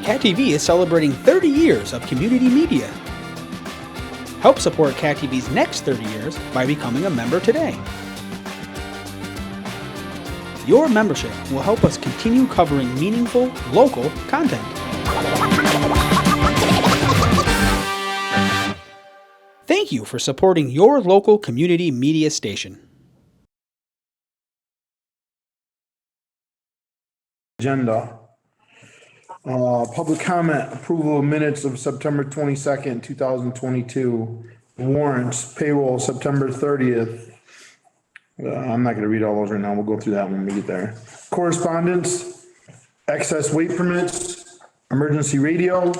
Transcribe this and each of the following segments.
Cat TV is celebrating 30 years of community media. Help support Cat TV's next 30 years by becoming a member today. Your membership will help us continue covering meaningful, local content. Thank you for supporting your local community media station. Agenda. Public comment, approval of minutes of September 22nd, 2022. Warrants, payroll, September 30th. I'm not gonna read all those right now. We'll go through that when we get there. Correspondence, excess weight permits, emergency radio,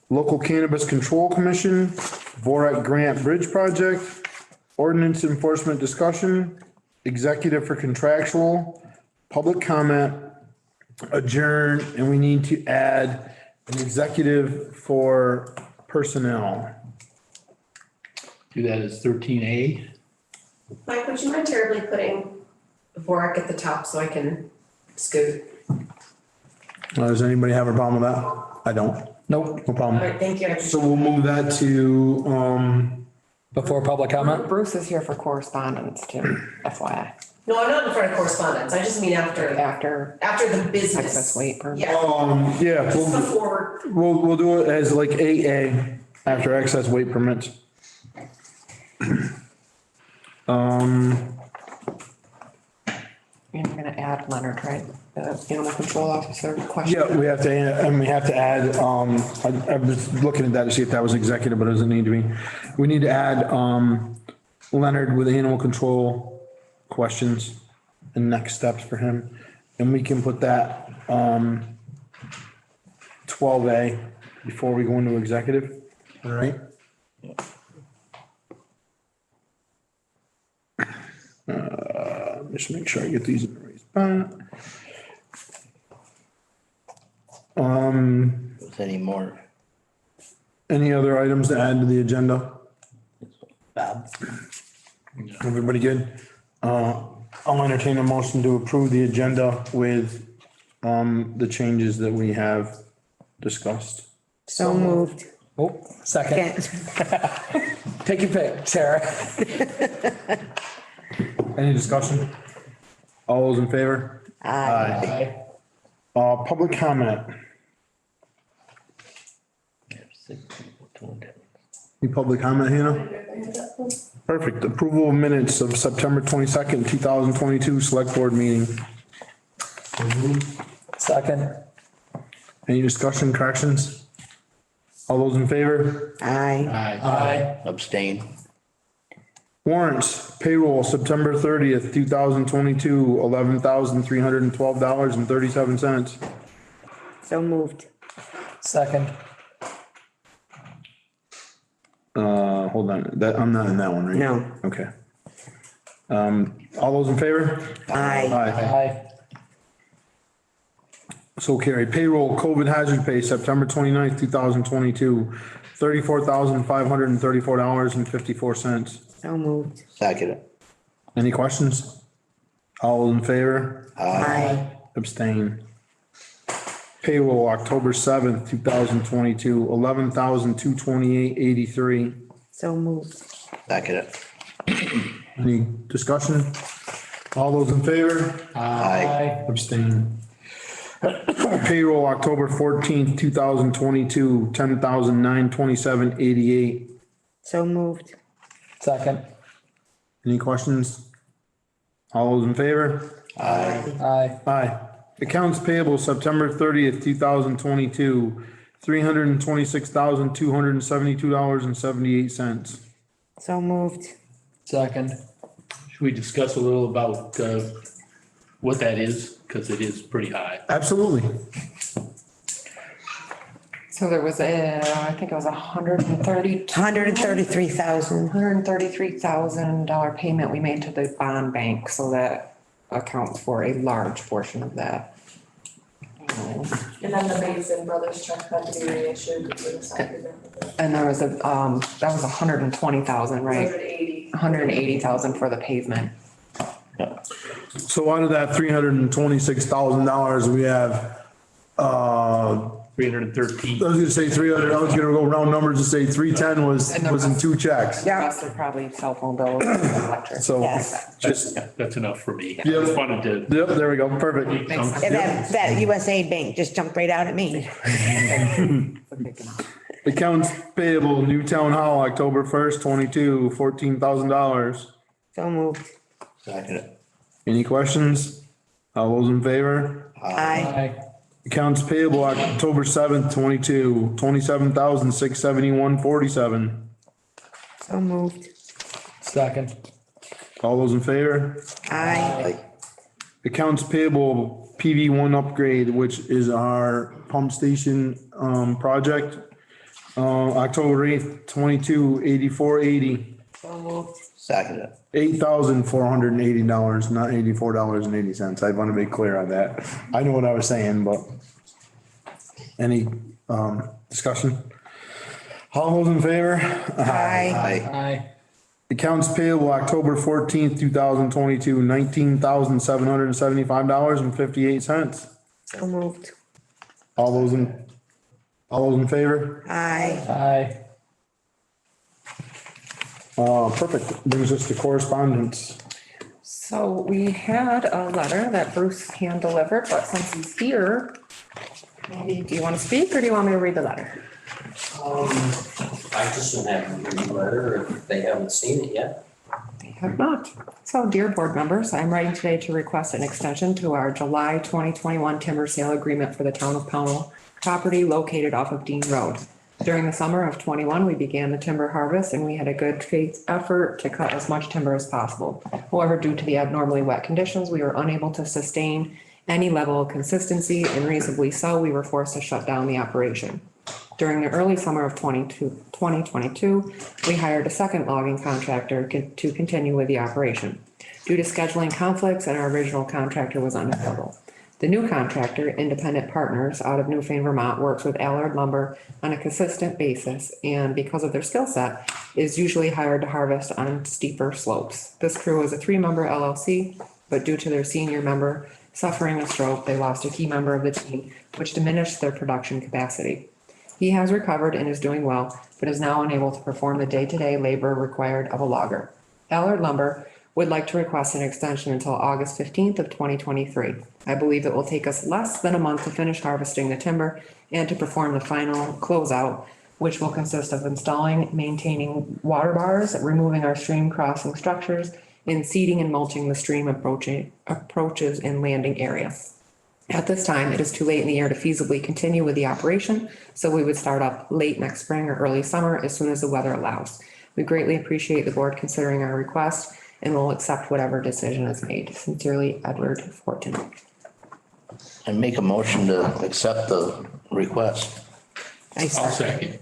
local cannabis control commission, Vorak grant bridge project, ordinance enforcement discussion, executive for contractual, public comment, adjourn, and we need to add an executive for personnel. Do that as 13A. Mike, would you mind terribly putting Vorak at the top so I can scoot? Does anybody have a problem with that? I don't. Nope. No All problem. right, thank you. So we'll move that to, Before public comment? Bruce is here for correspondence too, FYI, No, I'm not in front of correspondence. I just mean after after the business. excess weight permit. Yeah, yeah, just before. we'll do it as like 8A after excess weight permits. You're gonna add Leonard, right? The animal control officer question. Yeah, we have to add, I was looking at that to see if that was executive, but it doesn't need to be. We need to add, Leonard with animal control questions and next steps for him. And we can put that, 12A before we go into executive, all right? Just make sure I get these in the right spot. Is any more? Any other items to add to the agenda? Bob? Everybody good? I'll entertain a motion to approve the agenda with, the changes that we have discussed. So moved. Oh, second. Take your pick, Sarah. Any discussion? All those in favor? Aye. Public comment. Any public comment, Hannah? Perfect. Approval of minutes of September 22nd, 2022 select board meeting. Second. Any discussion, corrections? All those in favor? Aye. Aye. Abstain. Warrants, payroll, September 30th, 2022, $11,312.37. So moved. Second. Hold on, I'm not in that one, right? No. Okay. All those in favor? Aye. Aye. So carry payroll, COVID hazard pay, September 29th, 2022, $34,534.54. So moved. Second. Any questions? All in favor? Aye. Abstain. Payroll, October 7th, 2022, $11,228.83. So moved. Second. Any discussion? All those in favor? Aye. Abstain. Payroll, October 14th, 2022, $10,927.88. So moved. Second. Any questions? All those in favor? Aye. Aye. Accounts payable, September 30th, 2022, $326,272.78. So moved. Second. Should we discuss a little about, what that is? Cause it is pretty high. Absolutely. So there was I think it was $133,000 payment we made to the bond bank, so that accounts for a large portion of that. And then the Mason Brothers check had to be reissued for the side. And there was that was $120,000, right? $180,000 for the pavement. So out of that $326,000, we have, 313. I was gonna say 300, I was gonna go round numbers and say 310 was in 2 checks. The rest are probably cell phone bills, electric. So Yes. just, Yeah, that's enough for me. I Yep. just wanted to. yep, there we go, perfect. Makes sense. And that USA bank just jumped right out at me. Accounts payable, New Town Hall, October 1st, 22, $14,000. So moved. Any questions? All those in favor? Aye. Accounts payable, October 7th, 22, $27,671.47. So moved. Second. All those in favor? Aye. Accounts payable, PV1 upgrade, which is our pump station, project. October 8th, 22, $84.80. So moved. Second. $8,480, not $84.80. I want to be clear on that. I know what I was saying, but any, discussion? All those in favor? Aye. Aye. Accounts payable, October 14th, 2022, $19,775.58. So moved. All those in favor? Aye. Aye. Perfect. Brings us to correspondence. So we had a letter that Bruce hand delivered, but since he's here, maybe, do you want to speak or do you want me to read the letter? I just don't have a read letter if they haven't seen it yet. They have not. So dear board members, I'm writing today to request an extension to our July 2021 timber sale agreement for the town of Pownal property located off of Dean Road. During the summer of 21, we began the timber harvest and we had a good faith effort to cut as much timber as possible. However, due to the abnormally wet conditions, we were unable to sustain any level of consistency, and reasonably so, we were forced to shut down the operation. During the early summer of 2022, we hired a second logging contractor to continue with the operation. Due to scheduling conflicts and our original contractor was unavailable. The new contractor, Independent Partners out of Newfane, Vermont, works with Allard Lumber on a consistent basis, and because of their skill set, is usually hired to harvest on steeper slopes. This crew is a 3-member LLC, but due to their senior member suffering a stroke, they lost a key member of the team, which diminished their production capacity. He has recovered and is doing well, but is now unable to perform the day-to-day labor required of a logger. Allard Lumber would like to request an extension until August 15th of 2023. I believe it will take us less than a month to finish harvesting the timber and to perform the final closeout, which will consist of installing, maintaining water bars, removing our stream crossing structures, and seeding and mulching the stream approaches and landing area. At this time, it is too late in the year to feasibly continue with the operation, so we would start up late next spring or early summer as soon as the weather allows. We greatly appreciate the board considering our request and will accept whatever decision is made. Sincerely, Edward Fortin. I make a motion to accept the request. I'll second.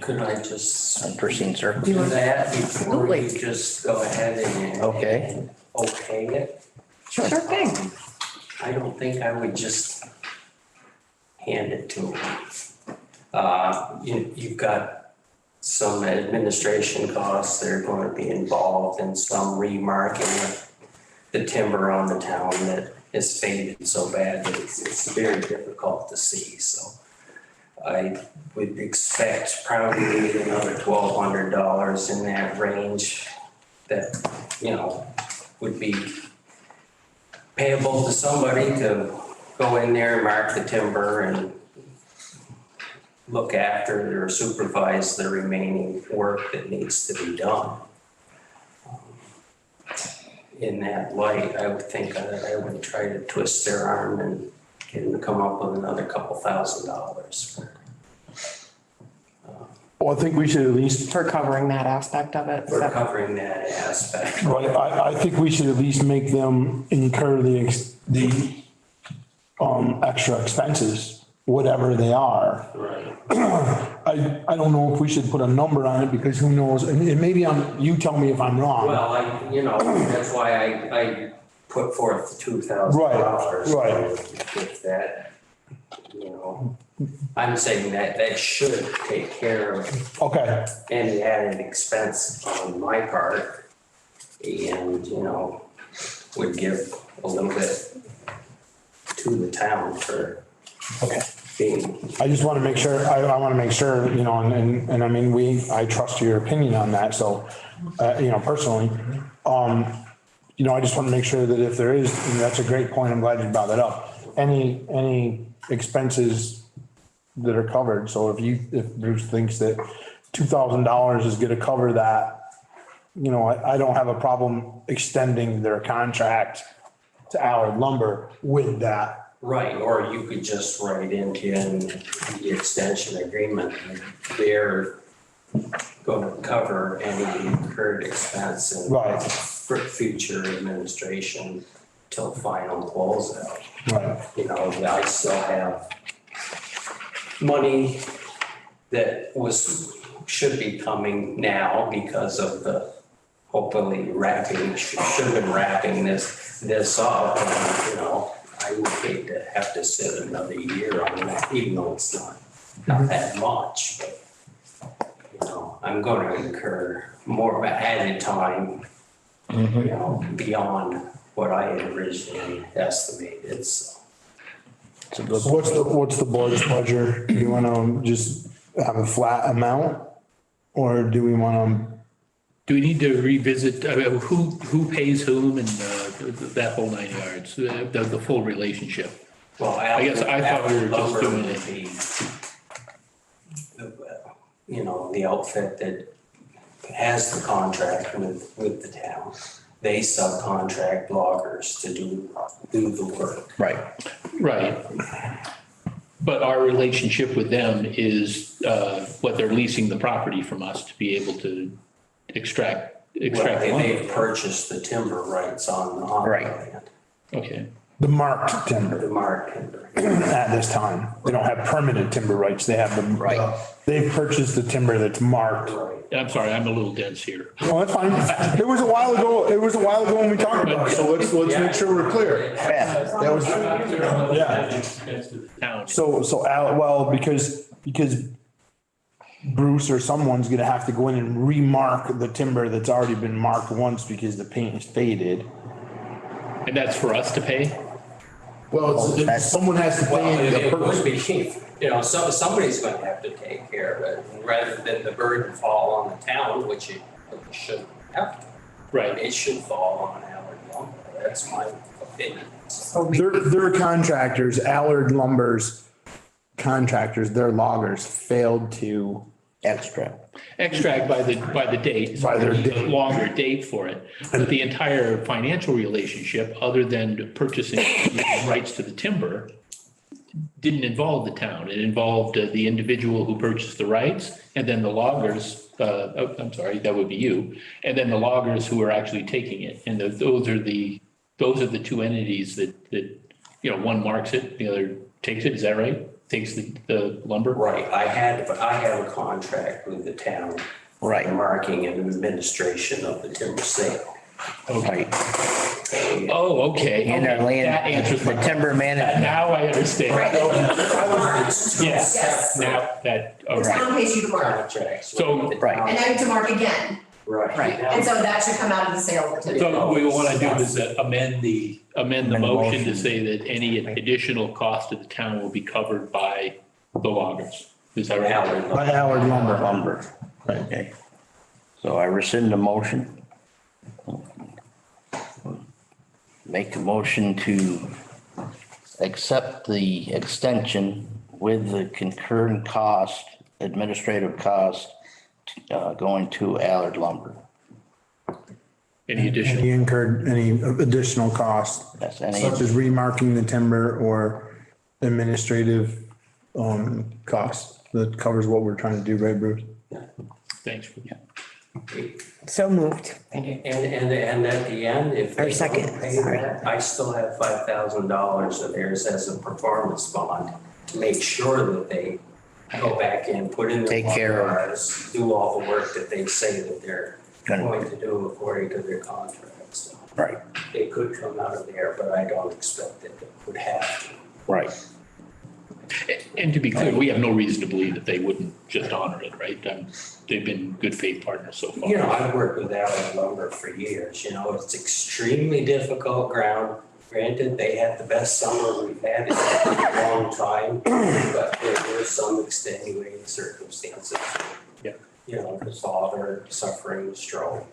Could I just, unforeseen Do circumstances? that Before you just go ahead and. Okay. and okay it? Sure thing. I don't think I would just hand it to them. You've got some administration costs that are going to be involved and some remarking the timber on the town that is faded so bad that it's very difficult to see, so. I would expect probably another $1,200 in that range that, would be payable to somebody to go in there and mark the timber and look after or supervise the remaining work that needs to be done. In that light, I would think I would try to twist their arm and get them to come up with another couple $1,000. Well, I think we should at least, For covering that aspect of it. For covering that aspect. right, I think we should at least make them incur the extra expenses, whatever they are. Right. I don't know if we should put a number on it because who knows, and maybe you tell me if I'm wrong. Well, that's why I put forth the $2,000. Right. With that, I'm saying that should take care of Okay, any added expense on my part. And, would give a little bit to the town for okay. being, I just want to make sure, I want to make sure, you know, and I mean, I trust your opinion on that, so, you know, personally. You know, I just want to make sure that if there is, and that's a great point, I'm glad you brought that up. Any expenses that are covered, so if Bruce thinks that $2,000 is gonna cover that, you know, I don't have a problem extending their contract to Allard Lumber with that. right, or you could just write into the extension agreement, that they're gonna cover any incurred expense and Right. for future administration till final closeout. Right. You know, I still have money that should be coming now because of the hopefully should have been wrapping this up. And, you know, I would hate to have to sit another year on that, even though it's not that much, but, you know, I'm gonna incur more added time, you know, beyond what I had originally estimated, so. So what's the board's pleasure? Do you want to just have a flat amount? Or do we want Do we need to revisit, who pays whom and that whole 9 yards, the full relationship? Well, I guess I thought we were just Lumber doing would it. be, you know, the outfit that has the contract with the town. They subcontract loggers to do the work. Right. Right. But our relationship with them is what they're leasing the property from us to be able to extract Well, they've lumber. purchased the timber rights on the Right. land, Okay, the marked the timber mark timber. at this time? They don't have permanent timber rights. They have them. Right. They've purchased the timber that's marked. Right. I'm sorry, I'm a little dense here. Well, that's fine. It was a while ago when we talked about it, so let's make sure we're clear. Yeah. That was, yeah. Town. So Al, well, because Bruce or someone's gonna have to go in and remark the timber that's already been marked once because the paint is faded. And that's for us to pay? Well, someone has to pay the It would person. be, you know, somebody's gonna have to take care of it, rather than the burden fall on the town, which it shouldn't have to. Right. It should fall on Allard Lumber, that's my opinion. Their contractors, Allard Lumber's contractors, their loggers failed to. Extract by the date. By their there's a date. longer date for it. But the entire financial relationship, other than purchasing rights to the timber, didn't involve the town. It involved the individual who purchased the rights and then the loggers, I'm sorry, that would be you. And then the loggers who are actually taking it. And those are the two entities that, you know, one marks it, the other takes it. Is that right? Takes the lumber? Right, I have a contract with the town. Right. For marking and administration of the timber sale. Right. Oh, okay. And they're Okay. laying, That answers the my. timber management. Now I understand. Yes, Yes. now that, The okay. town pays you to mark, Contracts. So- with the Right. town. and then to mark again, Right. and so that should come out of the sale of the timber. So what we want to do is amend the Amend the motion to motion. say that any additional cost to the town will be covered by the loggers. Is that right? Allard By Allard Lumber. Lumber. Okay. So I rescind the motion. Make a motion to accept the extension with the concurrent cost, administrative cost, going to Allard Lumber. Any additional? He incurred any additional costs, That's any, such as remarking the timber or administrative, costs that covers what we're trying to do, right, Bruce? Thanks for that. So moved. And at the end, if they Or second, don't pay sorry. that, I still have $5,000 of theirs as a performance bond to make sure that they go back in, put in the Take care of- cars, do all the work that they say that they're Gonna- going to do according to their contracts. So right, it could come out of there, but I don't expect that it would have to. right. And to be clear, we have no reason to believe that they wouldn't just honor it, right? They've been good faith partners so far. You know, I've worked with Allard Lumber for years, you know, it's extremely difficult ground. Granted, they had the best summer we've had in a long time, but there were some extenuating circumstances. Yeah. You know, the father suffering a stroke.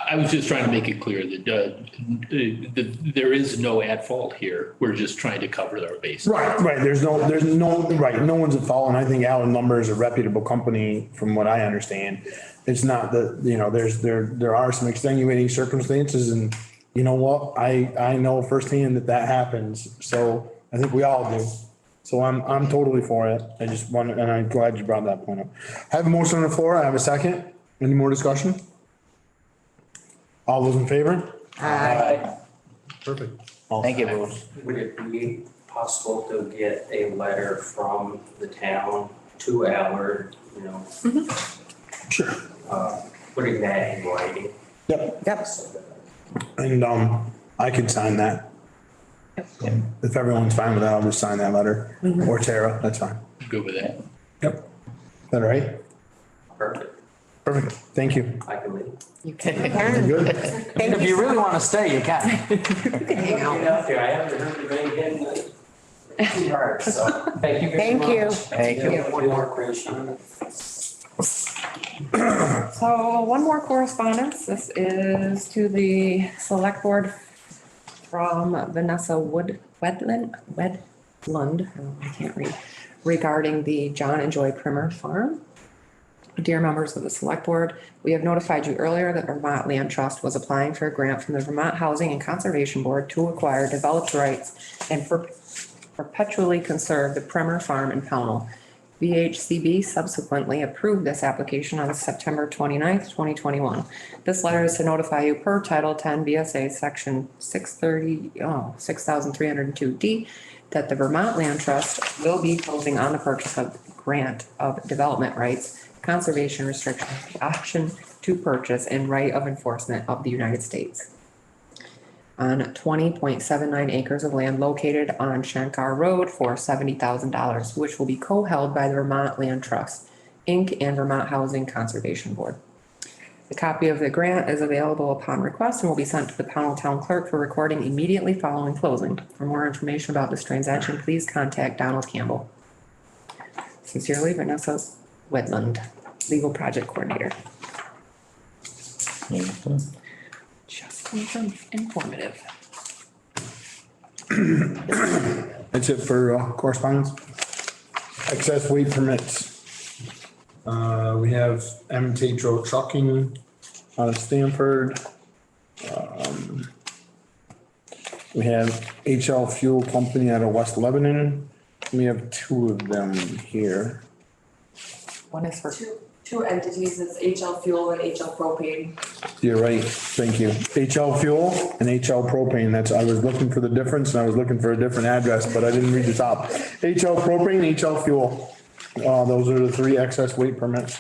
I was just trying to make it clear that there is no at fault here. We're just trying to cover our bases. Right, there's no, right, no one's at fault, and I think Allen Lumber is a reputable company, from what I understand. It's not that, you know, there are some extenuating circumstances, and you know what, I know firsthand that happens, so I think we all do. So I'm totally for it, I just want, and I'm glad you brought that point up. I have a motion on the floor, I have a second, any more discussion? All those in favor? Aye. Perfect. Thank you. Would it be possible to get a letter from the town to Allard, you know? Sure. Putting that in writing? Yep, Yep. and I could sign that. If everyone's fine with that, I'll just sign that letter, or Tara, that's fine. Good with that. Yep. Is that all right? Perfect. Perfect, thank you. I can leave. You can. Good. And if you really want to stay, you can. Hang out. Get out there, I haven't heard the rain hitting too hard, so thank you very Thank much. you. Thank you. One more question. So one more correspondence. This is to the select board from Vanessa Wedland, I can't read, regarding the John and Joy Primer Farm. Dear members of the select board, we have notified you earlier that Vermont Land Trust was applying for a grant from the Vermont Housing and Conservation Board to acquire developed rights and perpetually conserve the Primer Farm in Pownal. VHCB subsequently approved this application on September 29th, 2021. This letter is to notify you per Title 10 BSA Section 6302D that the Vermont Land Trust will be closing on the purchase of grant of development rights, conservation restriction, option to purchase, and right of enforcement of the United States on 20.79 acres of land located on Shankar Road for $70,000, which will be co-held by the Vermont Land Trust, Inc. and Vermont Housing Conservation Board. The copy of the grant is available upon request and will be sent to the Pownal Town Clerk for recording immediately following closing. For more information about this transaction, please contact Donald Campbell. Sincerely, Vanessa Wedland, Legal Project Coordinator. Just informative. That's it for correspondence. Excess weight permits. We have M. Tatro Trucking out of Stanford. We have HL Fuel Company out of West Lebanon. We have two of them here. One is for, Two entities, it's HL Fuel and HL Propane. You're right, thank you. HL Fuel and HL Propane, I was looking for the difference and I was looking for a different address, but I didn't read the top. HL Propane, HL Fuel. Those are the three excess weight permits.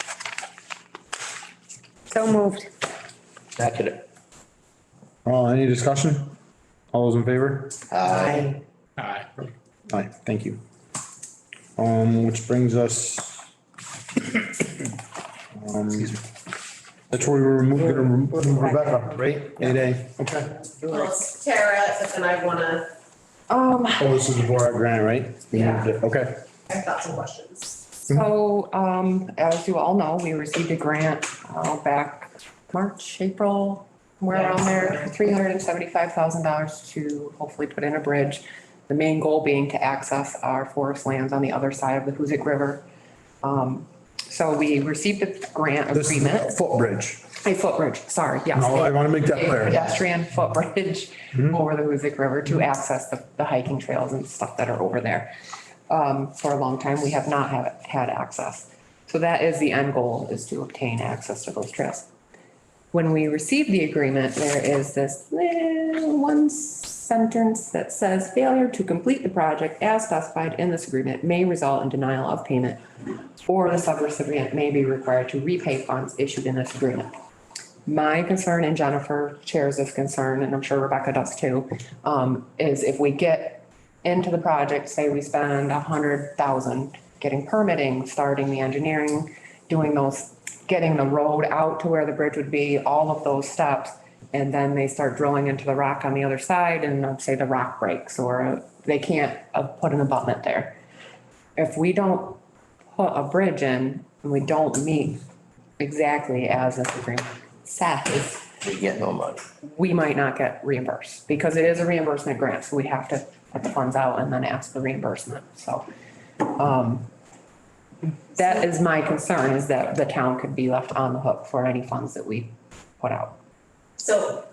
So moved. Second. Any discussion? All those in favor? Aye. Aye. Aye, thank you. Which brings us. That's where we were gonna remove Rebecca, right? 8A, okay. Well, it's Tara, but then I wanna, Oh, this is the Borat grant, right? Yeah. Okay. I've got some questions. so, as you all know, we received a grant, back March, April, somewhere around there, $375,000 to hopefully put in a bridge. The main goal being to access our forest lands on the other side of the Hoosick River. So we received a grant This is agreement, a footbridge. a footbridge, sorry, yes. No, I wanna make that A clear. pedestrian footbridge over the Hoosick River to access the hiking trails and stuff that are over there. For a long time, we have not had access. So that is the end goal, is to obtain access to those trails. When we received the agreement, there is this one sentence that says failure to complete the project as specified in this agreement may result in denial of payment, or the subrecipient may be required to repay funds issued in this agreement. My concern, and Jennifer shares this concern, and I'm sure Rebecca does too, is if we get into the project, say we spend $100,000 getting permitting, starting the engineering, doing those, getting the road out to where the bridge would be, all of those steps, and then they start drilling into the rock on the other side and say the rock breaks or they can't put an abutment there. If we don't put a bridge in and we don't meet exactly as this agreement says, We get no money. we might not get reimbursed because it is a reimbursement grant. So we have to put the funds out and then ask for reimbursement. So, that is my concern, is that the town could be left on the hook for any funds that we put out. So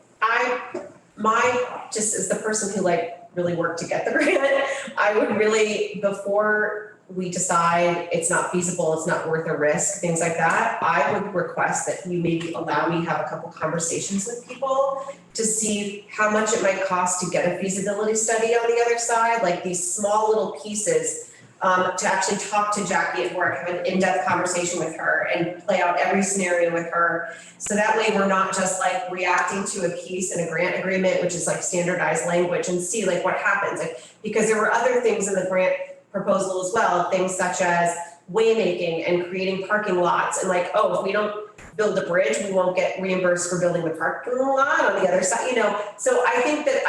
just as the person who like really worked to get the grant, I would really, before we decide it's not feasible, it's not worth the risk, things like that, I would request that you maybe allow me to have a couple conversations with people to see how much it might cost to get a feasibility study on the other side, like these small little pieces, to actually talk to Jackie at work, have an in-depth conversation with her and play out every scenario with her. So that way we're not just like reacting to a piece in a grant agreement, which is like standardized language, and see like what happens. Like, because there were other things in the grant proposal as well, things such as waymaking and creating parking lots and like, oh, if we don't build a bridge, we won't get reimbursed for building the parking lot on the other side, you know? So I think that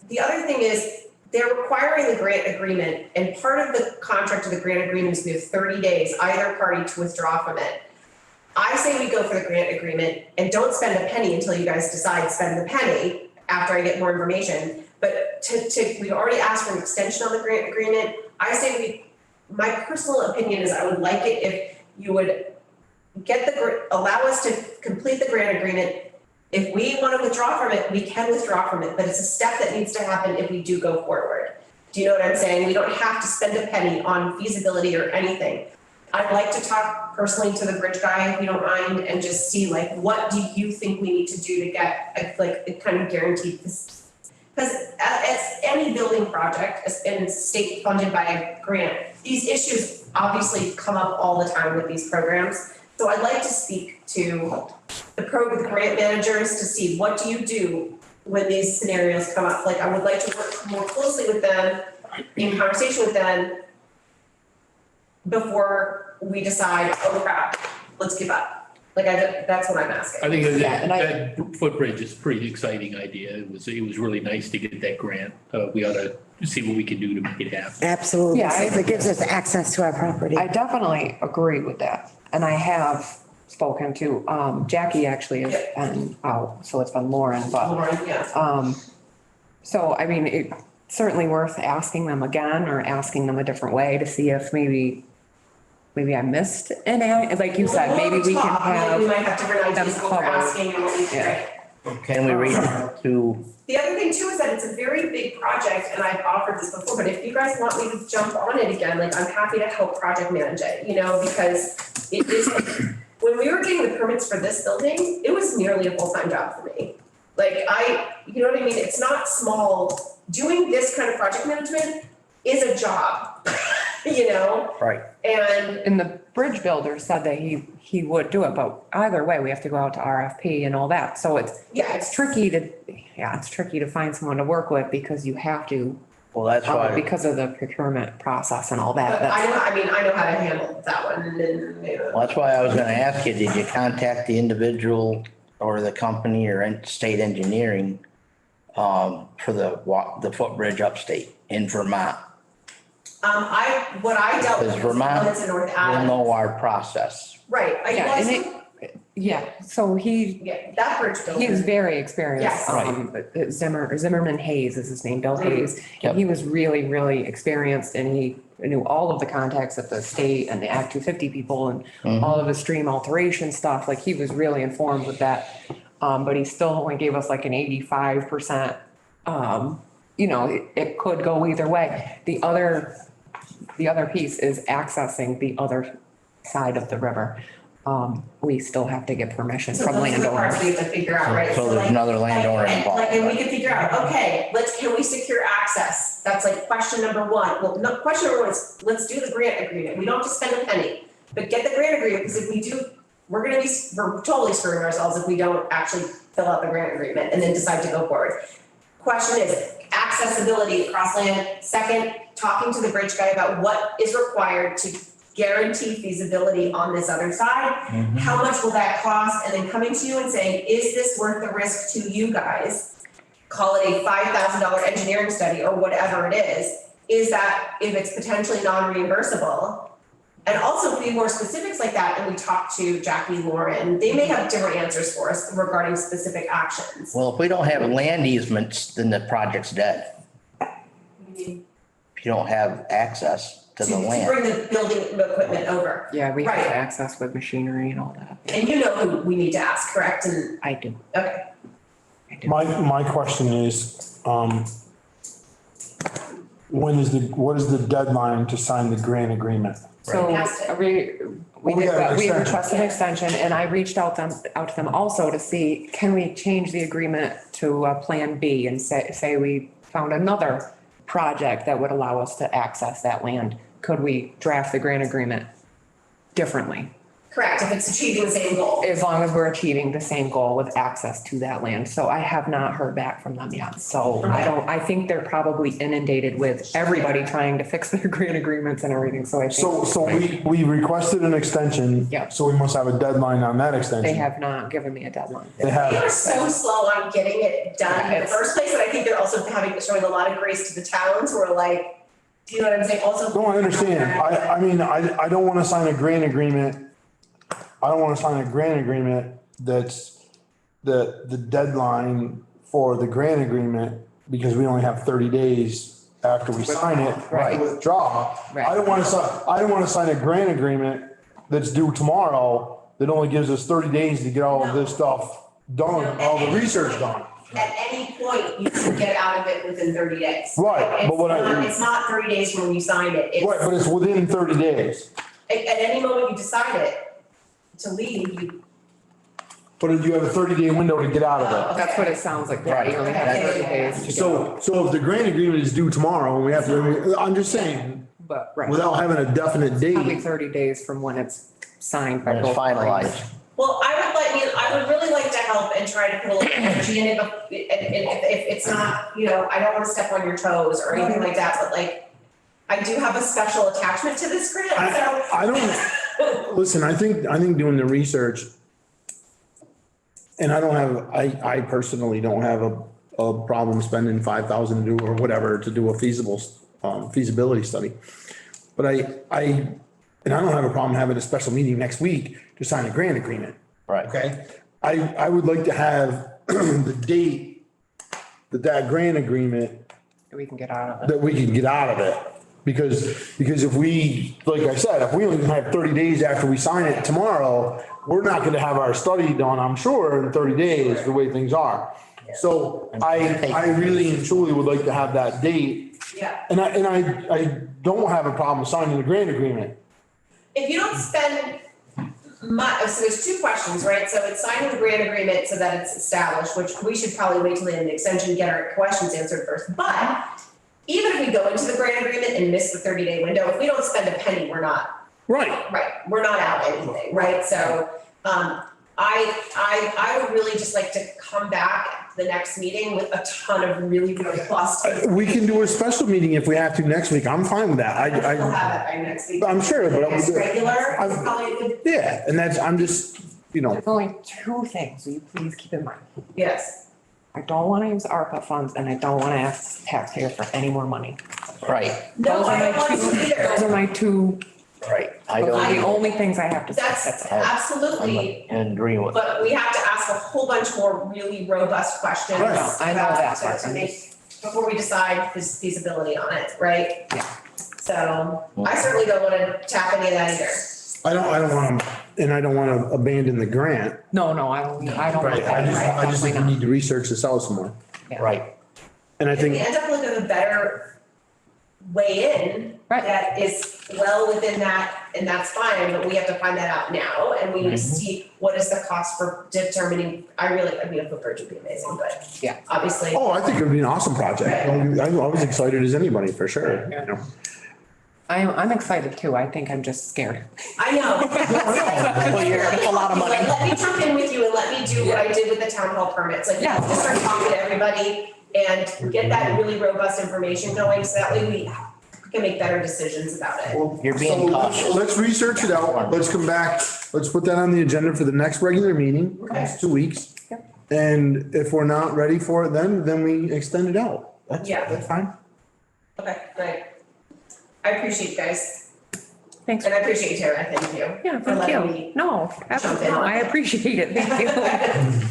the other thing is, they're requiring the grant agreement, and part of the contract of the grant agreement is we have 30 days, either party, to withdraw from it. I say we go for the grant agreement and don't spend a penny until you guys decide to spend the penny after I get more information. But we already asked for an extension on the grant agreement. I say my personal opinion is I would like it if you would allow us to complete the grant agreement. If we want to withdraw from it, we can withdraw from it, but it's a step that needs to happen if we do go forward. Do you know what I'm saying? We don't have to spend a penny on feasibility or anything. I'd like to talk personally to the bridge guy, if you don't mind, and just see like, what do you think we need to do to get a kind of guaranteed this? Because as any building project, and it's state funded by a grant, these issues obviously come up all the time with these programs. So I'd like to speak to the grant managers to see what do you do when these scenarios come up. Like, I would like to work more closely with them, in conversation with them, before we decide, oh crap, let's give up. Like, that's what I'm asking. I think Yeah, that footbridge is a pretty exciting idea. It was really nice to get that grant. We ought to see what we can do to make it happen. Absolutely. Yeah, Since it gives us access to our property. I definitely agree with that. And I have spoken to, Jackie actually has been out, so it's been Lauren, but, Lauren, yeah. so I mean, it's certainly worth asking them again or asking them a different way to see if maybe I missed an area, like you said, maybe we can have. We might have different ideas of what we're covered. asking and what we can. Yeah. Can we reach out to, The other thing too is that it's a very big project, and I've offered this before, but if you guys want me to jump on it again, like, I'm happy to help project manage it, you know, because it is, when we were getting the permits for this building, it was nearly a full-time job for me. Like, you know what I mean? It's not small. Doing this kind of project management is a job, you know? right, And the bridge builder said that he would do it, but either way, we have to go out to RFP and all that. So it's tricky to find someone to work with because you have to, well, that's why, because of the procurement process and all But that. I know how to handle that one, and then, you know. well, that's why I was gonna ask you, did you contact the individual or the company or state engineering for the footbridge upstate in Vermont? What I dealt with Because was Vermont ones in North will Adams. know our process. Right, Yeah, so that bridge builder. he was very experienced. Yes. Zimmerman Hayes is his name, Bill Hayes. Yep. And he was really, really experienced and he knew all of the contacts at the state and the Act 250 people and all of the stream alteration stuff. Like, he was really informed with that. But he still only gave us like an 85%. You know, it could go either way. The other piece is accessing the other side of the river. We still have to get permission from So those are the parts landowners. we have to figure out, right? So there's another landowner involved. And we can figure out, okay, can we secure access? That's like question number one. Well, no, question number one is, let's do the grant agreement. We don't have to spend a penny, but get the grant agreement, because if we do, we're totally screwing ourselves if we don't actually fill out the grant agreement and then decide to go forward. Question is accessibility across land. Second, talking to the bridge guy about what is required to guarantee feasibility on this other side. How much will that cost? And then coming to you and saying, is this worth the risk to you guys? Call it a $5,000 engineering study or whatever it is that if it's potentially non-reimbursable? And also if we more specifics like that and we talk to Jackie, Lauren, they may have different answers for us regarding specific actions. Well, if we don't have land easements, then the project's dead. If you don't have access to the To land. bring the building equipment over. Yeah, we have Right. access with machinery and all that. And you know who we need to ask, correct? And, I do. okay. My question is, what is the deadline to sign the grant agreement? So Fantastic. we Well, we have an we extension. requested an extension and I reached out to them also to see, can we change the agreement to Plan B and say we found another project that would allow us to access that land? Could we draft the grant agreement differently? Correct, if it's achieving the same goal. As long as we're achieving the same goal with access to that land. So I have not heard back from them yet. So I think they're probably inundated with everybody trying to fix their grant agreements and everything. So I think So we requested an extension. Yep. So we must have a deadline on that extension. they have not given me a deadline. They They have. are so slow on getting it done in the It's- first place, and I think they're also showing a lot of grace to the towns who are like, do you know what I'm saying? Also. No, I understand. I mean, I don't want to sign a grant agreement. I don't want to sign a grant agreement that's the deadline for the grant agreement because we only have 30 days after we sign it to withdraw. Right. I don't want to sign a grant agreement that's due tomorrow that only gives us 30 days to get all of this stuff done, all the research done. At any point, you can get out of it within 30 days. Right, but what It's not 30 days from when you signed it. Right, but it's within 30 days. At any moment you decide it to leave, you. But you have a 30-day window to get out of it. That's what it sounds like. Yeah, you only have 30 days to go. So if the grant agreement is due tomorrow and we have to, I'm just saying, But, right. without having a definite Probably date. 30 days from when it's signed by When it's both parties. finalized. Well, I would really like to help and try to put a little energy in it, but if it's not, I don't wanna step on your toes or anything like that, but like, I do have a special attachment to this grant, so. I don't, listen, I think doing the research, and I personally don't have a problem spending 5,000 to do or whatever to do a feasibility study. But I don't have a problem having a special meeting next week to sign a grant agreement. Right. Okay? I would like to have the date that grant agreement, We can get out of it. that we can get out of it. Because if we, like I said, if we only have 30 days after we sign it tomorrow, we're not gonna have our study done, I'm sure, in 30 days, the way things are. So I really and truly would like to have that date. Yeah. And I don't have a problem signing the grant agreement. If you don't spend so there's two questions, right? So it's signing the grant agreement so that it's established, which we should probably wait till the end of the extension to get our questions answered first. But even if we go into the grant agreement and miss the 30-day window, if we don't spend a penny, we're not, Right. we're not out anything, right? So, I would really just like to come back at the next meeting with a ton of really robust. We can do a special meeting if we have to next week. I'm fine with that. We'll have it by next week. I'm sure, but Next regular, it's probably a good, yeah, and I'm just, There's only two things, will you please keep in mind? yes. I don't want to use ARPA funds and I don't want to ask the taxpayer for any more money. Right, No, Those are I don't my want to two- either. Those are my two, right. I those are the don't, only things I have to say. That's it. I'm absolutely, in agreement with. but we have to ask a whole bunch more really robust questions. Right. I know that to- part. to make, before we decide this feasibility on it, right? Yeah. So I certainly don't want to tap any of that either. I don't want to, and I don't want to abandon the grant. No, I don't want Right, that. I just think we Definitely need to research this out some more. not. Right, And I If we think, end up with a better way in, Right. that is well within that, and that's fine, but we have to find that out now, and we need to see what is the cost for determining, a footbridge would be amazing, but. Yeah. Obviously. oh, I think it would be an awesome project. I'm as excited as anybody, for sure, you know. I'm excited too. I think I'm just scared. I know. Well, it's a lot of money. Let me jump in with you and let me do what I did with the town hall permits, like, Yeah. just start talking to everybody and get that really robust information going, so that way we can make better decisions about it. You're being So cautious. let's research it out. Let's come back. Let's put that on the agenda for the next regular meeting, next 2 weeks. And if we're not ready for it then we extend it out. Yeah. That's fine. Okay, great. I appreciate you guys, Thanks. and I appreciate you, Tara, thank you. Yeah, for thank letting you. me No, absolutely, jump in no, on I that. appreciate it, thank you.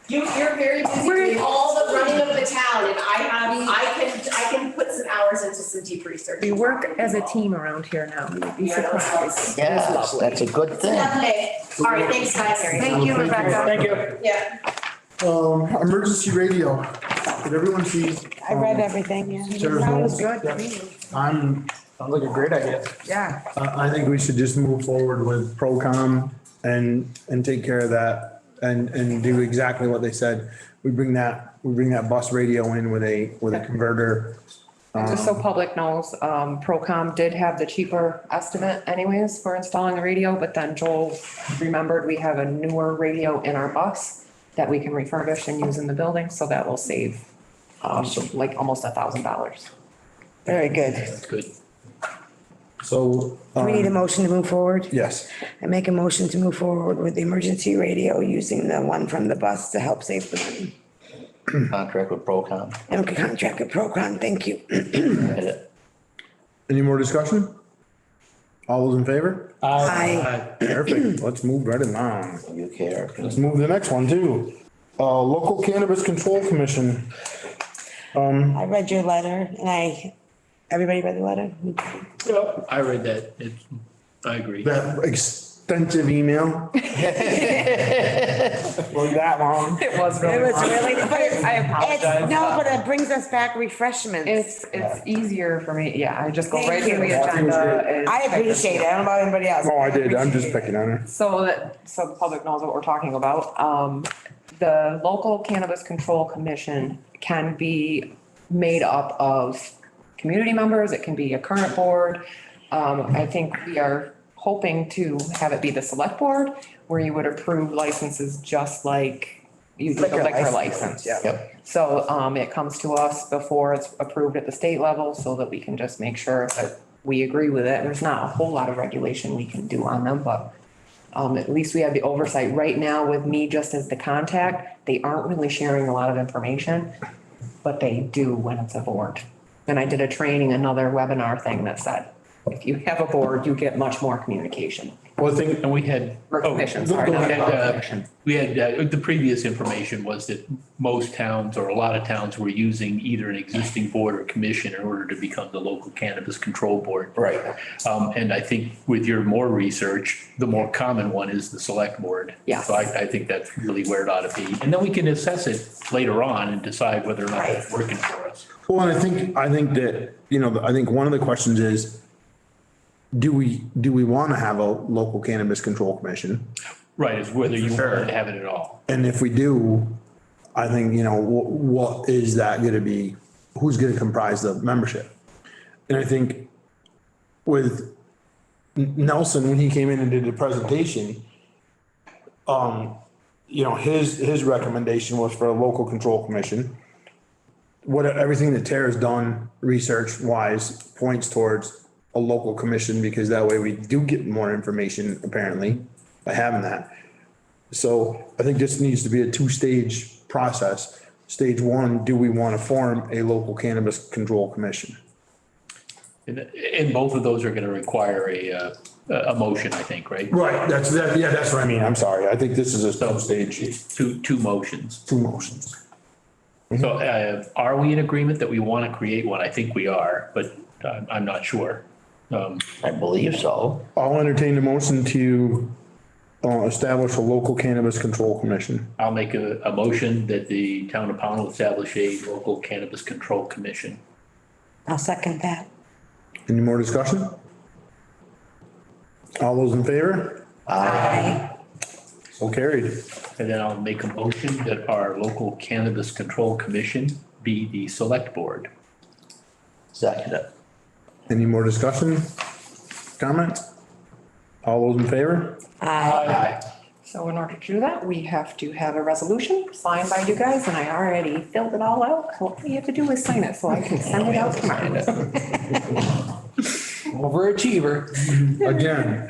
You're very busy doing all the running of the town, and I can put some hours into some deep research. We work as a team around here now, you'd be surprised. Yes, that's a good thing. Lovely. All right, thanks, guys. Thank you, Rebecca. Thank you. Yeah. Emergency radio. Did everyone see? I read everything, yeah. Sarah's That notes? was good. Sounds like a great idea. Yeah. I think we should just move forward with Procom and take care of that and do exactly what they said. We bring that bus radio in with a converter. Just so public knows, Procom did have the cheaper estimate anyways for installing the radio, but then Joel remembered we have a newer radio in our bus that we can refurbish and use in the building, so that will save like almost $1,000. Very good. That's good. So. Do we need a motion to move forward? Yes. I make a motion to move forward with the emergency radio using the one from the bus to help save the money. Contract with Procom. And contract with Procon, thank you. Hit it. Any more discussion? All those in favor? Aye. Perfect. Let's move right along. You care. Let's move to the next one too. Local Cannabis Control Commission. I read your letter and everybody read the letter? I read that. I agree. That extensive email. Was that long? It was It really. was really, but I apologize. no, but it brings us back refreshments. It's easier for me, yeah, I just go Thank right to the you. agenda. and- I appreciate it. I don't know about anybody else. Oh, I did. I'm just picking on her. So the public knows what we're talking about. The local cannabis control commission can be made up of community members. It can be a current board. I think we are hoping to have it be the select board where you would approve licenses just like you do the Liquor liquor license, license. yeah. Yep. So, it comes to us before it's approved at the state level so that we can just make sure that we agree with it. There's not a whole lot of regulation we can do on them, but at least we have the oversight. Right now with me just as the contact, they aren't really sharing a lot of information, but they do when it's a board. And I did a training, another webinar thing that said, if you have a board, you get much more communication. Well, I think, And we had. Or commission, go sorry, not ahead. commission. We had, the previous information was that most towns or a lot of towns were using either an existing board or commission in order to become the local cannabis control board. Right. And I think with your more research, the more common one is the select board. Yes. So I think that's really where it ought to be. And then we can assess it later on and decide whether or not it's working for us. well, and I think that, I think one of the questions is, do we want to have a local cannabis control commission? Right, is whether you want to have it at all. And if we do, I think, what is that going to be? Who's going to comprise the membership? And I think with Nelson, when he came in and did the presentation, his recommendation was for a local control commission. Everything that Tara's done research wise points towards a local commission, because that way we do get more information apparently by having that. So I think this needs to be a two-stage process. Stage one, do we want to form a local cannabis control commission? And both of those are going to require a motion, I think, right? Right, that's what I mean. I'm sorry. I think this is a stage, It's two motions. two motions. So are we in agreement that we want to create one? I think we are, but I'm not sure. I believe so. I'll entertain the motion to establish a local cannabis control commission. I'll make a motion that the town of Pownal establish a local cannabis control commission. I'll second that. Any more discussion? All those in favor? Aye. So carried. And then I'll make a motion that our local cannabis control commission be the select board. Second it. Any more discussion? Comments? All those in favor? Aye. So in order to do that, we have to have a resolution signed by you guys, and I already filled it all out. So all you have to do is sign it so I can send it out tomorrow. Overachiever. Again.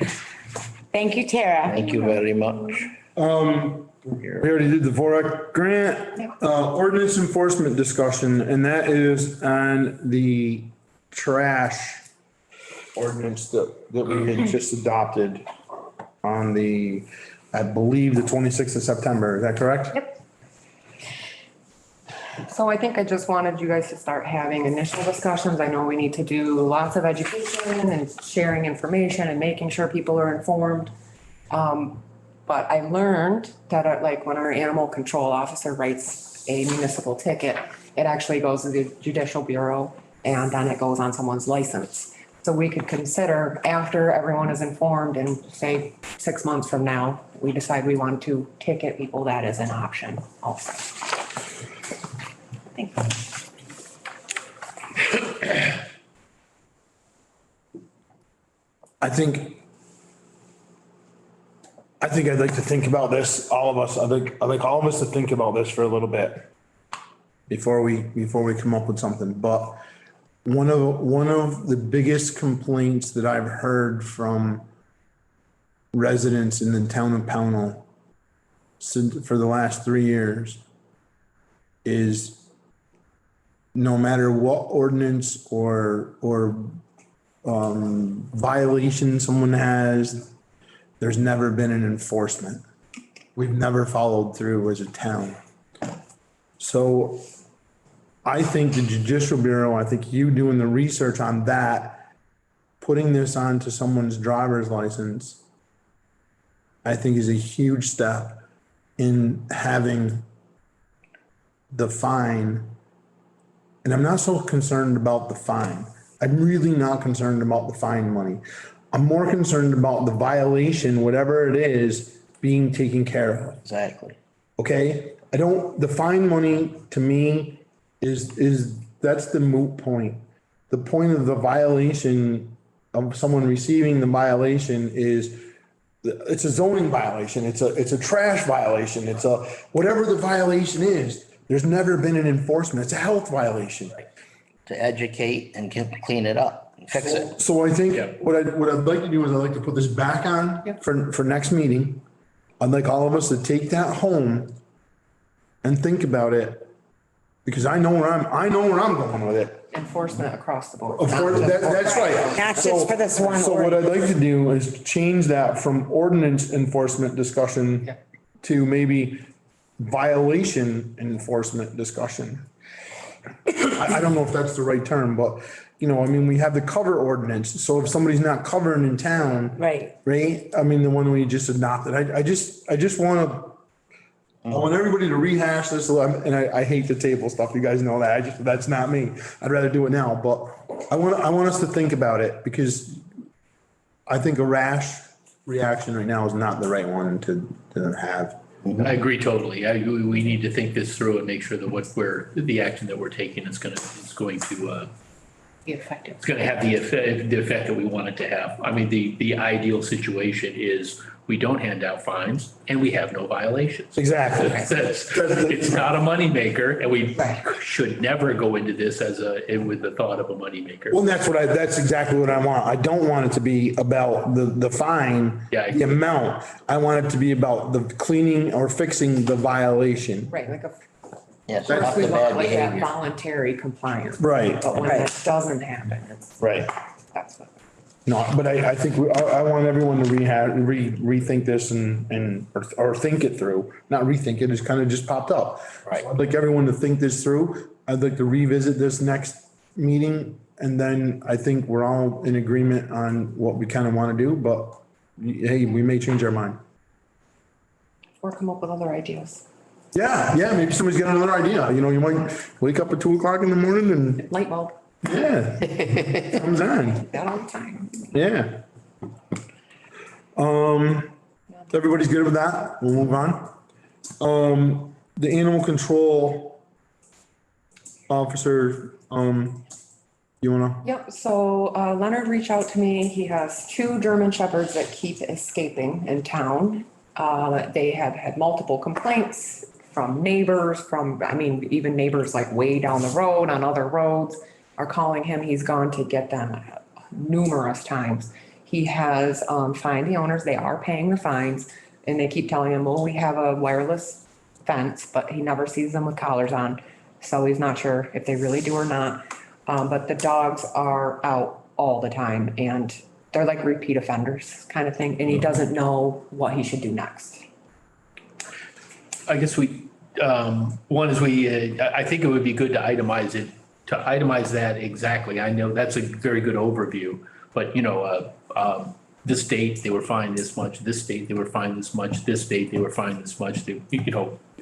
Thank you, Tara. Thank you very much. We already did the VORAC grant, ordinance enforcement discussion, and that is on the trash ordinance that we had just adopted on the, I believe, the 26th of September. Is that correct? Yep. So I think I just wanted you guys to start having initial discussions. I know we need to do lots of education and sharing information and making sure people are informed. But I learned that like when our animal control officer writes a municipal ticket, it actually goes to the judicial bureau and then it goes on someone's license. So we could consider after everyone is informed and say 6 months from now, we decide we want to ticket people, that is an option also. Thanks. I think I'd like to think about this, all of us, I'd like all of us to think about this for a little bit before we come up with something. But one of the biggest complaints that I've heard from residents in the town of Pownal for the last 3 years is no matter what ordinance or violation someone has, there's never been an enforcement. We've never followed through as a town. So I think the Judicial Bureau, I think you doing the research on that, putting this onto someone's driver's license, I think is a huge step in having the fine. And I'm not so concerned about the fine. I'm really not concerned about the fine money. I'm more concerned about the violation, whatever it is, being taken care of. Exactly. Okay? The fine money to me is that's the moot point. The point of the violation of someone receiving the violation is it's a zoning violation. It's a trash violation. It's a, whatever the violation is, there's never been an enforcement. It's a health violation. To educate and clean it up, and fix it. So I think what I'd like to do is I'd like to put this back on for next meeting. I'd like all of us to take that home and think about it, because I know where I'm going with it. Enforcement across the board. Of course, that's right. Not just for this one So what I'd ordinance. like to do is change that from ordinance enforcement discussion to maybe violation enforcement discussion. I don't know if that's the right term, but I mean, we have the cover ordinance. So if somebody's not covering in town. Right. Right? I mean, the one we just adopted, I just want everybody to rehash this, and I hate the table stuff. You guys know that. That's not me. I'd rather do it now, but I want us to think about it, because I think a rash reaction right now is not the right one to have. I agree totally. We need to think this through and make sure that the action that we're taking is going to Be effective. it's going to have the effect that we want it to have. I mean, the ideal situation is we don't hand out fines and we have no violations. Exactly. It's not a moneymaker, and we should never go into this with the thought of a moneymaker. Well, that's exactly what I want. I don't want it to be about the fine, the amount. I want it to be about the cleaning or fixing the violation. Right, like Yes, first not we the want bad like that behavior. voluntary compliance. Right. But when that doesn't happen, Right. that's what. No, but I think I want everyone to rethink this or think it through. Not rethink it, it's kind of just popped up. Right. So I'd like everyone to think this through. I'd like to revisit this next meeting, and then I think we're all in agreement on what we kind of want to do, but hey, we may change our mind. Or come up with other ideas. Yeah, maybe somebody's got another idea. You might wake up at 2:00 in the morning and Light bulb, comes on. that all the time. Yeah. Everybody's good with that? We'll move on. The animal control officer, you wanna? Yep, so Leonard reached out to me. He has 2 German shepherds that keep escaping in town. They have had multiple complaints from neighbors, even neighbors like way down the road on other roads are calling him. He's gone to get them numerous times. He has, fined the owners, they are paying the fines, and they keep telling him, well, we have a wireless fence, but he never sees them with collars on. So he's not sure if they really do or not. But the dogs are out all the time and they're like repeat offenders kind of thing, and he doesn't know what he should do next. I guess one is I think it would be good to itemize that exactly. I know that's a very good overview, but this date they were fined this much, this date they were fined this much, this date they were fined this much.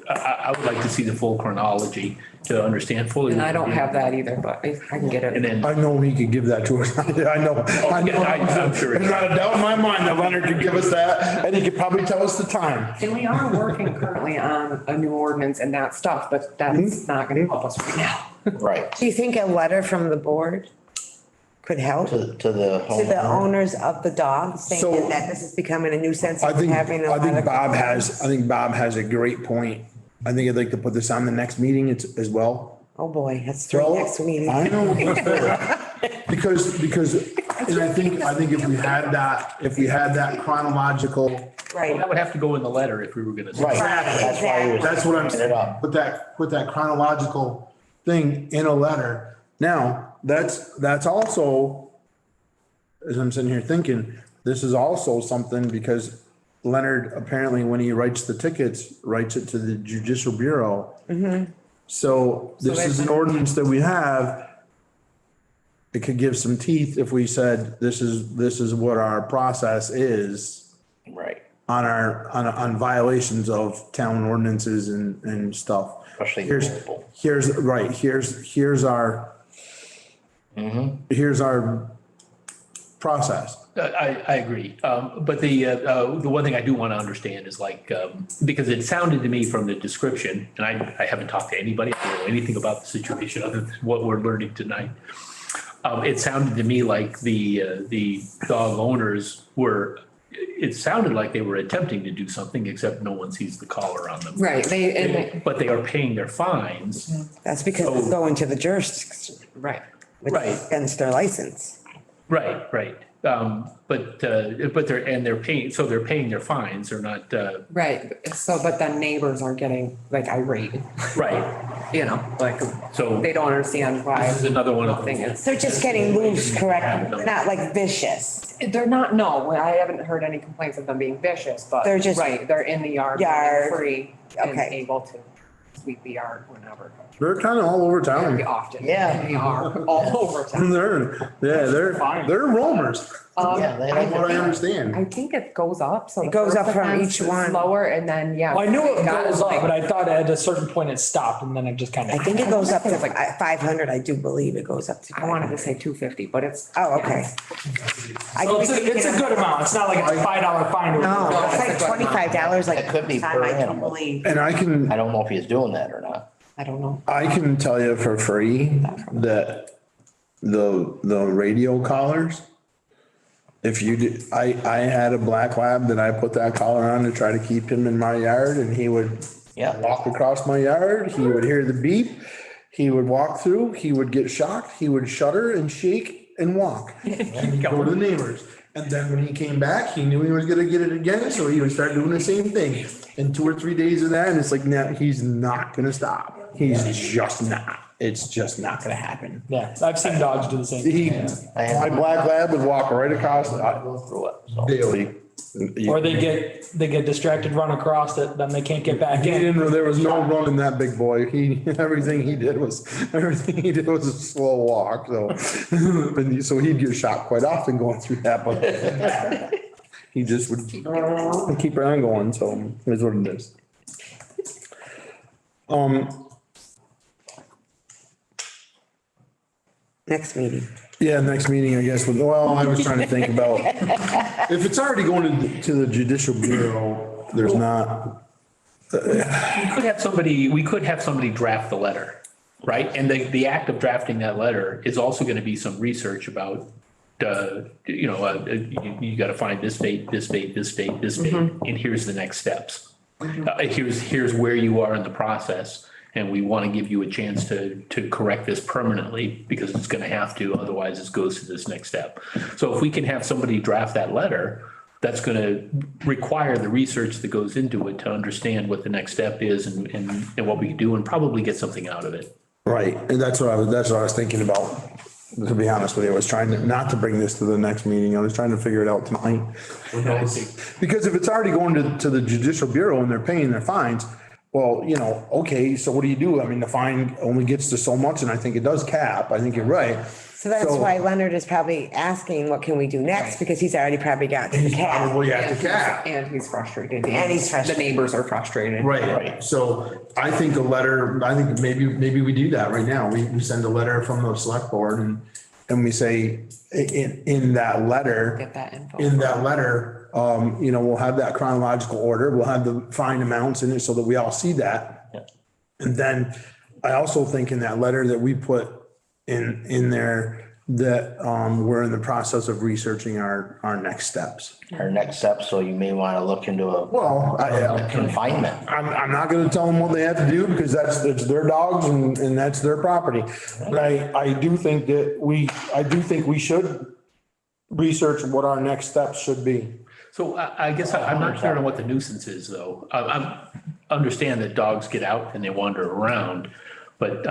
I would like to see the full chronology to understand fully. And I don't have that either, but I can get it. And then, I know he could give that to us. I know. I'm sure. There's not a doubt in my mind that Leonard could give us that, and he could probably tell us the time. And we are working currently on a new ordinance and that stuff, but that's not gonna help us right now. Right. Do you think a letter from the board could help To the to the homeowner. owners of the dogs, So- saying that this is becoming a nuisance? I and think having a lot of- Bob has a great point. I think I'd like to put this on the next meeting as well. Oh, boy, that's three Well, next meeting. I know. Because, and I think if we had that chronological, Right. that would have to go in the letter if we were gonna. Right. That's why he was that's what I'm bringing it up. Put that chronological thing in a letter. Now, that's also, as I'm sitting here thinking, this is also something because Leonard, apparently, when he writes the tickets, writes it to the Judicial Bureau. So this is an ordinance that we have. It could give some teeth if we said, this is what our process is Right. on violations of town ordinances and stuff. Especially Here's our process. I agree. But the one thing I do want to understand is because it sounded to me from the description, and I haven't talked to anybody, I don't know anything about the situation other than what we're learning tonight. It sounded to me like the dog owners it sounded like they were attempting to do something, except no one sees the collar on them. Right, But they are paying their fines. That's because it's going to the jurisdiction, right. which Right. is against their license. Right. But they're paying, so they're paying their fines, they're not, Right, so, but then neighbors are getting like irate, right. like, So they don't understand why. this is another one of Thing them. is, They're just getting loose, correct? They're not like vicious. they're not, no, I haven't heard any complaints of them being vicious, but. They're just- Right, they're in the yard. Yard. Free and Okay. able to sweep the yard whenever. They're kind of all over Very town. often. Yeah. They are all over town. They're roamers, Yeah, they from what I I understand. think it goes up, so. It the goes first up from offense each is one. Lower and then, yeah. Well, I knew it got goes up, like- but I thought at a certain point it stopped and then it just kind of. I think it goes up to like 500, I do believe it goes up to. I wanted to say 250, but it's. Oh, okay. I So was it's thinking a good amount. It's not like it's a $5 fine. No, it's That's like a good $25 like. It could be time, per I do animal. believe. And I don't know if he's doing that or not. I don't know. can tell you for free that the radio collars, if you did, I had a black lab that I put that collar on to try to keep him in my yard, and he would Yeah. walk across my yard, he would hear the beep, he would walk through, he would get shocked, he would shudder and shake and walk. And he'd go to the neighbors. And then when he came back, he knew he was gonna get it again, so he would start doing the same thing. And 2 or 3 days of that, and it's like, nah, he's not gonna stop. He's just not. It's just not gonna happen. Yeah, I've seen dogs do the same. He, thing. my black lab would walk right across Go through it. So. daily. Or they get distracted, run across it, then they can't get back He in. didn't, there was no running that big boy. Everything he did was a slow walk, so. So he'd get shot quite often going through that, but he just would keep right on going, so it's what it is. Next meeting. Yeah, next meeting, I guess, well, I was trying to think about, if it's already going to the Judicial Bureau, there's not, We could have somebody draft the letter, right? And the act of drafting that letter is also gonna be some research about, you gotta find this date, this date, this date, this date, and here's the next steps. Here's where you are in the process, And we want to give you a chance to correct this permanently because it's going to have to, otherwise it goes to this next step. So if we can have somebody draft that letter, that's going to require the research that goes into it to understand what the next step is and what we can do and probably get something out of it. Right, and that's what I was thinking about, to be honest with you. I was trying not to bring this to the next meeting. I was trying to figure it out tonight. Because if it's already going to the judicial bureau and they're paying their fines, well, okay, so what do you do? I mean, the fine only gets to so much, and I think it does cap. I think you're right. So that's why Leonard is probably asking, what can we do next? Because he's already probably got to the cap. Probably at the cap. And he's frustrated. And he's frustrated. The neighbors are frustrated. Right. So I think maybe we do that right now. We send a letter from the select board and we say in that letter. Get that info. In that letter, we'll have that chronological order. We'll have the fine amounts in it so that we all see that. Yeah. And then I also think in that letter that we put in there that we're in the process of researching our next steps. Our next step, so you may want to look into a confinement. I'm not gonna tell them what they have to do because it's their dogs and that's their property. But I do think we should research what our next steps should be. So I guess I'm not clear on what the nuisance is though. I understand that dogs get out and they wander around, but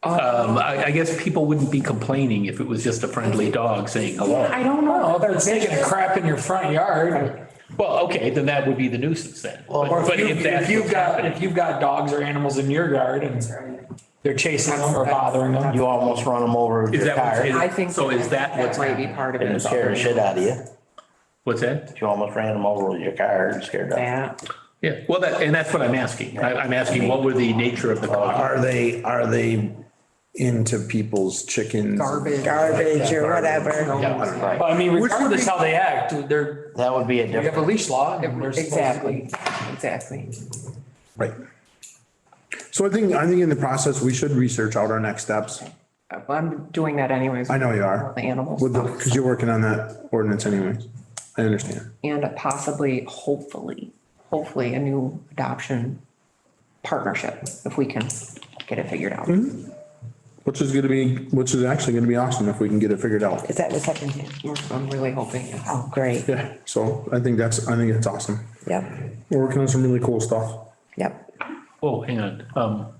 I guess people wouldn't be complaining if it was just a friendly dog saying hello. I don't know. Oh, they're taking a crap in your front yard. Well, okay, then that would be the nuisance then. Or But if you've got dogs or animals in your yard and they're chasing them or bothering them. You almost run them over with Is your that car. what- I think. So is that what's might be part of it. And scare the shit out of you. What's that? You almost ran them over with your car and scared them. That. Yeah, well, that's what I'm asking. I'm asking what were the nature of the cause? Are they into people's chickens? Garbage or whatever. But I mean, regardless how they act, That would be a we have a different. leash law. And they're supposed to- Exactly. Right. So I think in the process, we should research out our next steps. I'm doing that anyways. I know you are. The animals. Because you're working on that ordinance anyways. I understand. And possibly, hopefully a new adoption partnership, if we can get it figured out. Which is actually gonna be awesome if we can get it figured out. Is that the second thing? I'm really hoping. Oh, great. Yeah, so I think it's awesome. Yep, We're working on some really cool stuff. yep. Oh, hang on.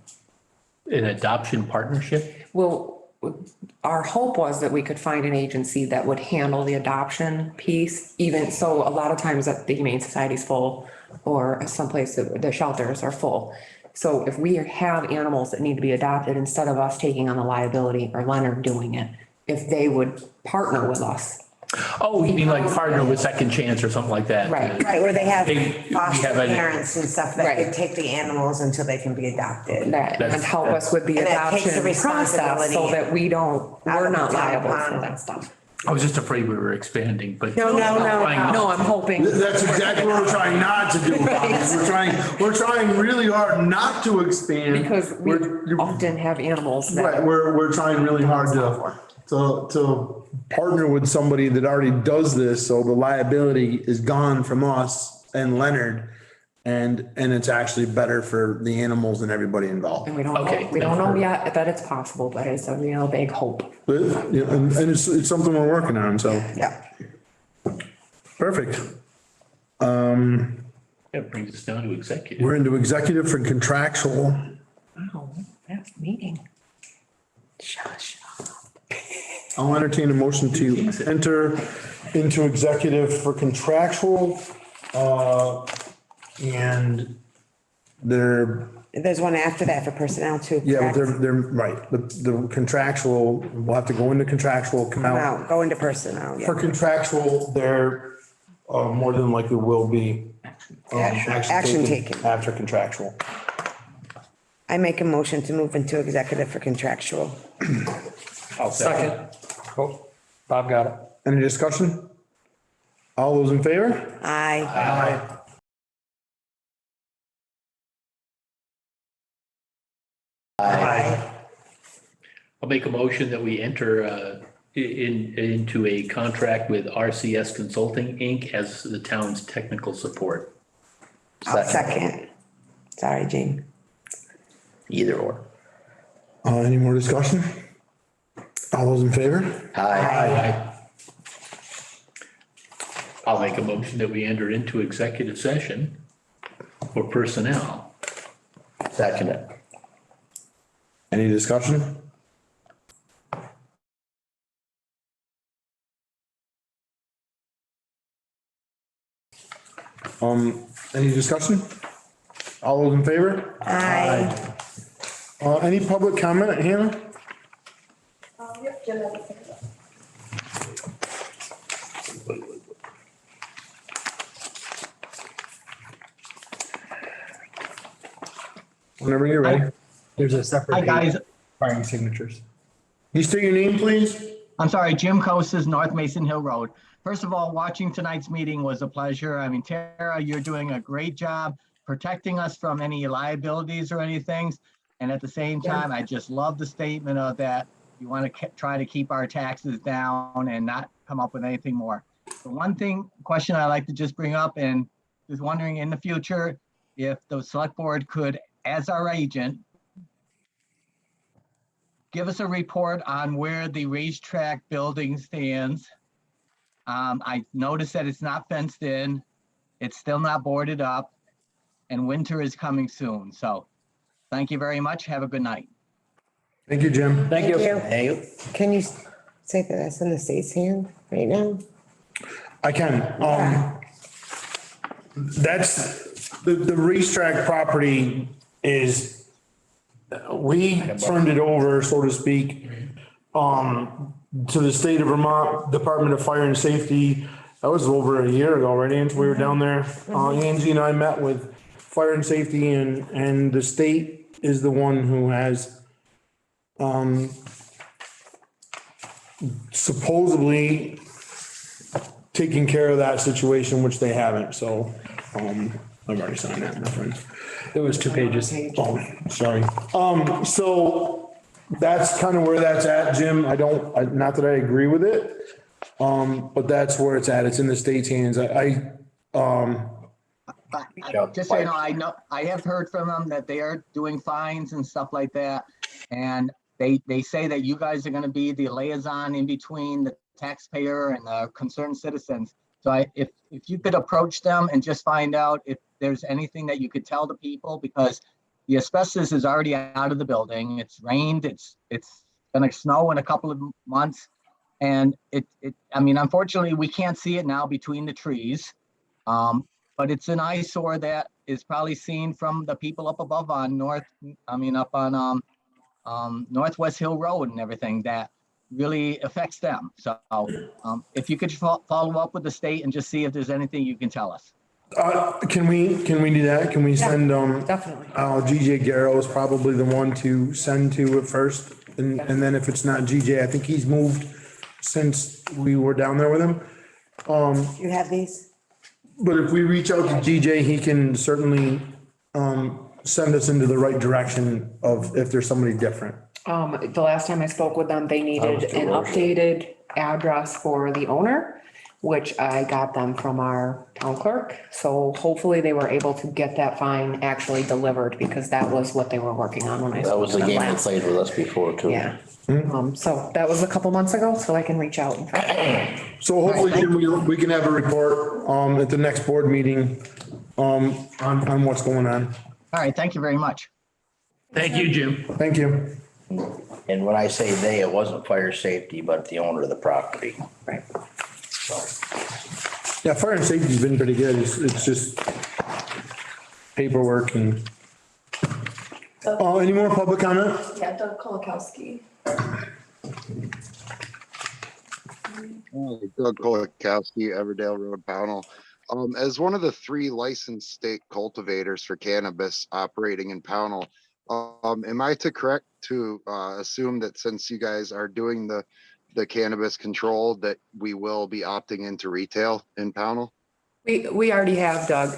An adoption partnership? Well, our hope was that we could find an agency that would handle the adoption piece, even so a lot of times that the Humane Society's full or someplace that the shelters are full. So if we have animals that need to be adopted, instead of us taking on the liability or Leonard doing it, if they would partner with us. Oh, you mean like partner with Second Chance or something like that? Right. Right, where they have We foster have a- parents and stuff that Right. can take the animals until they can be adopted. That and help us with the And that takes the adoption process so responsibility that we're not out of the liable town. for that stuff. I was just afraid we were expanding, but. No. No, I'm hoping. That's exactly what we're trying not to do. We're trying really hard not to expand. Because we often have animals Right, that. we're trying really hard to partner with somebody that already does this, so the liability is gone from us and Leonard. And it's actually better for the animals and everybody involved. And we don't Okay, know, we don't know yet that it's possible, but it's a big hope. And it's something we're working on, so, Yeah. perfect. That brings us down to executive. We're into executive for contractual. Wow, that's a meeting. Shush. I'll entertain a motion to enter into executive for contractual, and There's one after that for personnel too. yeah, but correct? they're right. The contractual, we'll have to go into contractual, come out. No, go into personnel, For yeah. contractual, there, more than likely will be, Action taken. after contractual. I make a motion to move into executive for contractual. Second. Oh, Bob got it. Any discussion? All those in favor? Aye. Aye. I'll make a motion that we enter into a contract with RCS Consulting, Inc. as the town's technical support. I'll second. Sorry, Jean. either or. Any more discussion? All those in favor? Aye. I'll make a motion that we enter into executive session for personnel. Second it. Any discussion? Any discussion? All those in favor? Aye. Any public comment, Hannah? Yep, Jim, Whenever you're ready. There's a separate. Hi, guys. page requiring signatures. Can you state your name, please? I'm sorry, Jim Kosas, North Mason Hill Road. First of all, watching tonight's meeting was a pleasure. I mean, Tara, you're doing a great job protecting us from any liabilities or anything. And at the same time, I just love the statement of that you want to try to keep our taxes down and not come up with anything more. The one question I like to just bring up, and is wondering in the future, if the select board could, as our agent, give us a report on where the racetrack building stands. I noticed that it's not fenced in, it's still not boarded up, and winter is coming soon. So thank you very much. Have a good night. Thank you, Jim. Thank you. Hey, Can you say that that's in the state's hand right now? I can. That's, the racetrack property is, we turned it over, so to speak, to the state of Vermont Department of Fire and Safety. That was over a year ago, right, Angie? We were down there. Angie and I met with Fire and Safety, and the state is the one who has supposedly taking care of that situation, which they haven't, so, I've already signed that, my friend. There was 2 pages. Oh, sorry. So that's kind of where that's at, Jim. Not that I agree with it. But that's where it's at. It's in the state's hands. Just so you know, I have heard from them that they are doing fines and stuff like that. And they say that you guys are gonna be the liaison in between the taxpayer and the concerned citizens. So if you could approach them and just find out if there's anything that you could tell the people, because the asbestos is already out of the building. It's rained, it's gonna snow in a couple of months. And I mean, unfortunately, we can't see it now between the trees. But it's an eyesore that is probably seen from the people up above on Northwest Hill Road and everything that really affects them. So if you could follow up with the state and just see if there's anything you can tell us. Can we do that? Can we send, Definitely. GJ Garrow is probably the one to send to at first. And then if it's not GJ, I think he's moved since we were down there with him. You have these? But if we reach out to GJ, he can certainly, send us into the right direction of if there's somebody different. The last time I spoke with them, they needed an updated address for the owner, which I got them from our town clerk. So hopefully they were able to get that fine actually delivered, because that was what they were working on when I that spoke was to the them game that last. played with us before too. Yeah. So that was a couple months ago, so I can reach out. So hopefully, Jim, we can have a report, at the next board meeting, on what's going on. All right, thank you very much. Thank you, Jim. Thank you. And when I say they, it wasn't fire safety, but the owner of the property. Right. Yeah, fire and safety's been pretty good. It's just paperwork and. Any more public comment? Yeah, Doug Kolakowski. Doug Kolakowski, Everdale Road, Pownal. As one of the 3 licensed state cultivators for cannabis operating in Pownal, am I correct to assume that since you guys are doing the cannabis control, that we will be opting into retail in Pownal? We already have, Doug.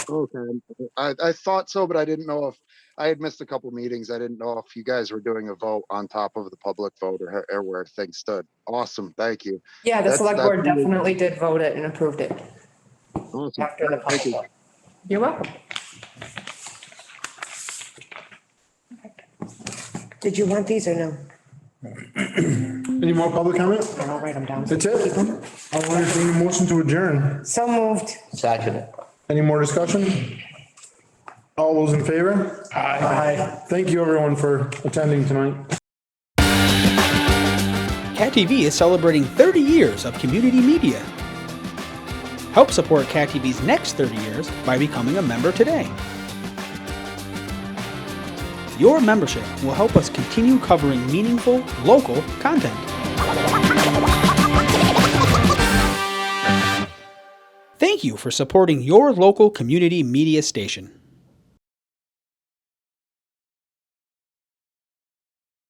Okay, I thought so, but I didn't know if I had missed a couple meetings. I didn't know if you guys were doing a vote on top of the public vote or where things stood. Awesome, thank you. Yeah, the select board really- definitely did vote it and approved it Awesome. after the Thank public you. vote. You're welcome. Did you want these or no? Any more public comment? I'll write them down. That's it? I'll entertain a motion to adjourn. So moved. Second. Any more discussion? All those in favor? Aye. Thank you everyone for attending tonight. Cat TV is celebrating 30 years of community media. Help support Cat TV's next 30 years by becoming a member today. Your membership will help us continue covering meaningful, local content. Thank you for supporting your local community media station.